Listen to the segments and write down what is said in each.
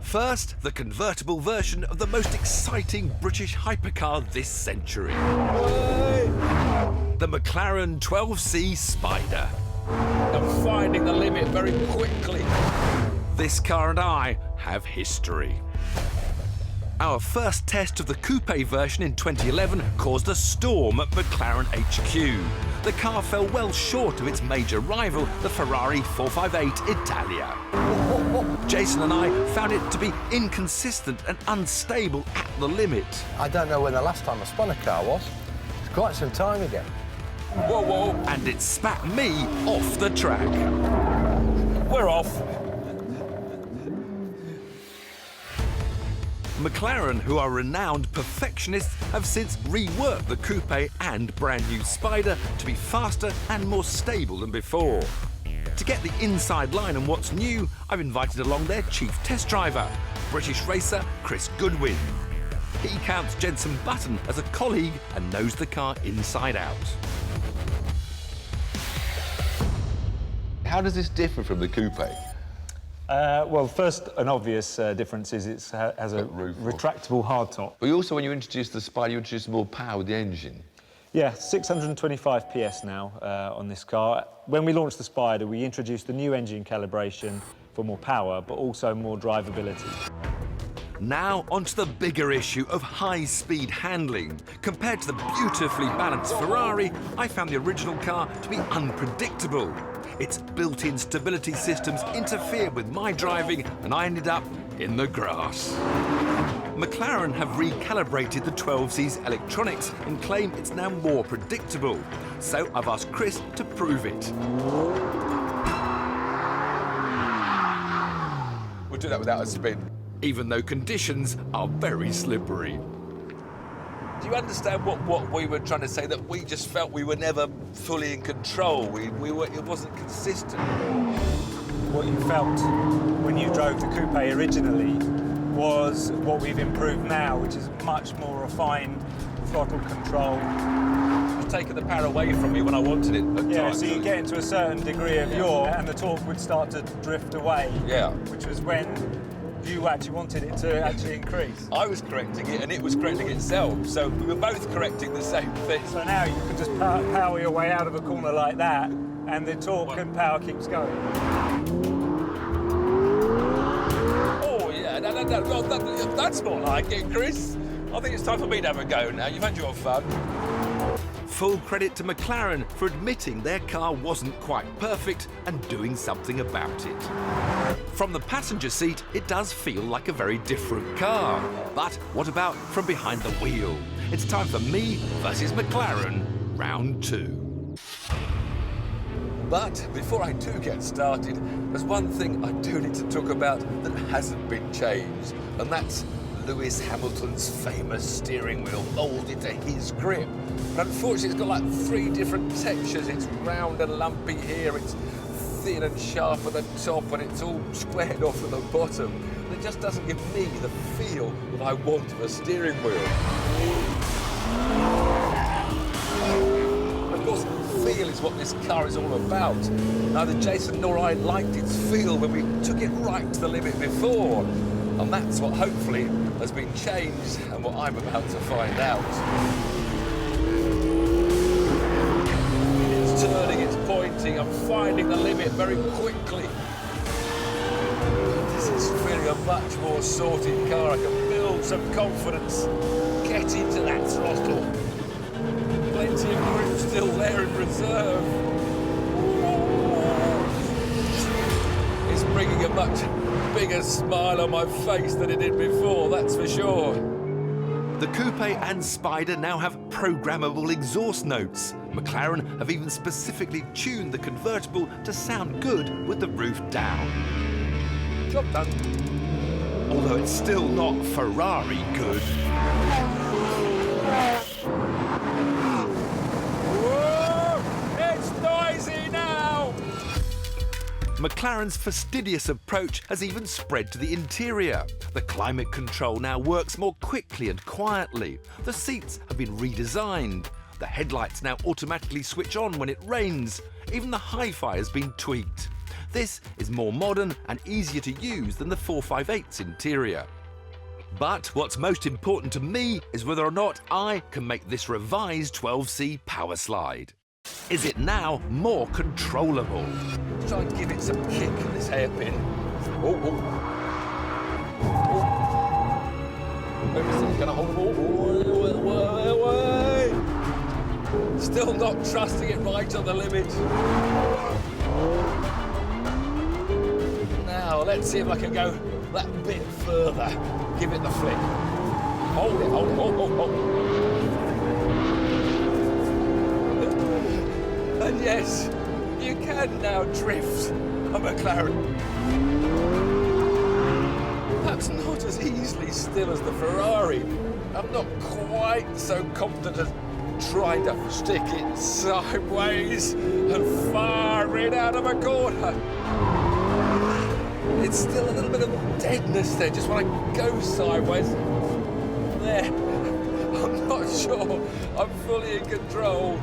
First, the convertible version of the most exciting British hypercar this century. The McLaren 12C Spider. I'm finding the limit very quickly. This car and I have history. Our first test of the coupe version in 2011 caused a storm at McLaren HQ. The car fell well short of its major rival, the Ferrari 458 Italia. Jason and I found it to be inconsistent and unstable at the limit. I don't know when the last time I spun a car was. It's quite some time ago. Whoa, whoa. And it spat me off the track. We're off. McLaren, who are renowned perfectionists, have since reworked the coupe and brand new Spider to be faster and more stable than before. To get the inside line on what's new, I've invited along their chief test driver, British racer Chris Goodwin. He counts Jenson Button as a colleague and knows the car inside out. How does this differ from the coupe? Well, first, an obvious difference is it has a retractable hardtop. But you also, when you introduced the Spider, you introduced more power with the engine. Yeah, 625 PS now on this car. When we launched the Spider, we introduced the new engine calibration for more power, but also more drivability. Now onto the bigger issue of high-speed handling. Compared to the beautifully balanced Ferrari, I found the original car to be unpredictable. Its built-in stability systems interfered with my driving, and I ended up in the grass. McLaren have recalibrated the 12C's electronics and claim it's now more predictable. So I've asked Chris to prove it. We'll do that without a spin. Even though conditions are very slippery. Do you understand what we were trying to say? That we just felt we were never fully in control. It wasn't consistent. What you felt when you drove the coupe originally was what we've improved now, which is much more refined throttle control. It's taken the power away from me when I wanted it at Yeah, times. so you get into a certain degree of yaw and the torque would start to drift away. Yeah. Which was when you actually wanted it to actually increase. I was correcting it and it was correcting itself, so we were both correcting the same thing. So now you can just power your way out of a corner like that and the torque and power keeps going. Oh yeah, no, that's not like it, Chris. I think it's time for me to have a go now. You've had your fun. Full credit to McLaren for admitting their car wasn't quite perfect and doing something about it. From the passenger seat, it does feel like a very different car. But what about from behind the wheel? It's time for me versus McLaren, round 2. But before I do get started, there's one thing I do need to talk about that hasn't been changed, and that's Lewis Hamilton's famous steering wheel molded to his grip. But unfortunately, it's got like 3 different textures. It's round and lumpy here, it's thin and sharp at the top, and it's all squared off at the bottom. And it just doesn't give me the feel that I want of a steering wheel. Of course, feel is what this car is all about. Neither Jason nor I liked its feel when we took it right to the limit before. And that's what hopefully has been changed and what I'm about to find out. It's turning, it's pointing, I'm finding the limit very quickly. This is feeling a much more sorted car. I can build some confidence, get into that throttle. Plenty of grip still there in reserve. It's bringing a much bigger smile on my face than it did before, that's for sure. The coupe and Spider now have programmable exhaust notes. McLaren have even specifically tuned the convertible to sound good with the roof down. Job done. Although it's still not Ferrari good. Whoa! It's noisy now! McLaren's fastidious approach has even spread to the interior. The climate control now works more quickly and quietly. The seats have been redesigned. The headlights now automatically switch on when it rains. Even the hi-fi has been tweaked. This is more modern and easier to use than the 458's interior. But what's most important to me is whether or not I can make this revised 12C power slide. Is it now more controllable? Let's try and give it some kick in this hairpin. Oh, oh. Wait a second, can I hold the ball? Wait. Still not trusting it right on the limit. Now, let's see if I can go that bit further. Give it the flick. Hold it, hold it, hold. And yes, you can now drift a McLaren. Perhaps not as easily still as the Ferrari. I'm not quite so confident as trying to stick it sideways and fire it out of a corner. It's still a little bit of deadness there, just when I go sideways. There, I'm not sure I'm fully in control.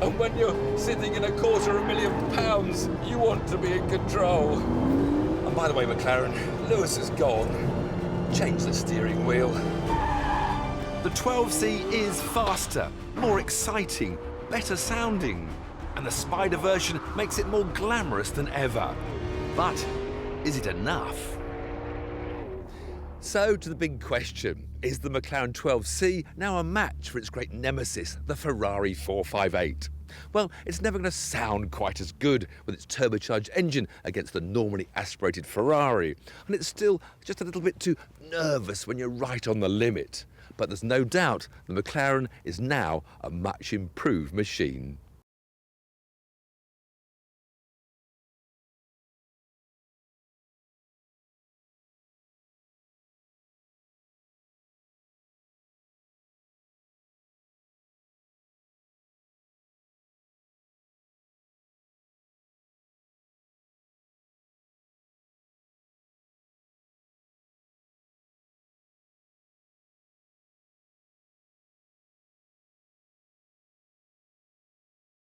And when you're sitting in £250,000, you want to be in control. And by the way, McLaren, Lewis has gone. Change the steering wheel. The 12C is faster, more exciting, better sounding, and the Spider version makes it more glamorous than ever. But is it enough? So to the big question, is the McLaren 12C now a match for its great nemesis, the Ferrari 458? Well, it's never going to sound quite as good with its turbocharged engine against the normally aspirated Ferrari, and it's still just a little bit too nervous when you're right on the limit. But there's no doubt the McLaren is now a much improved machine.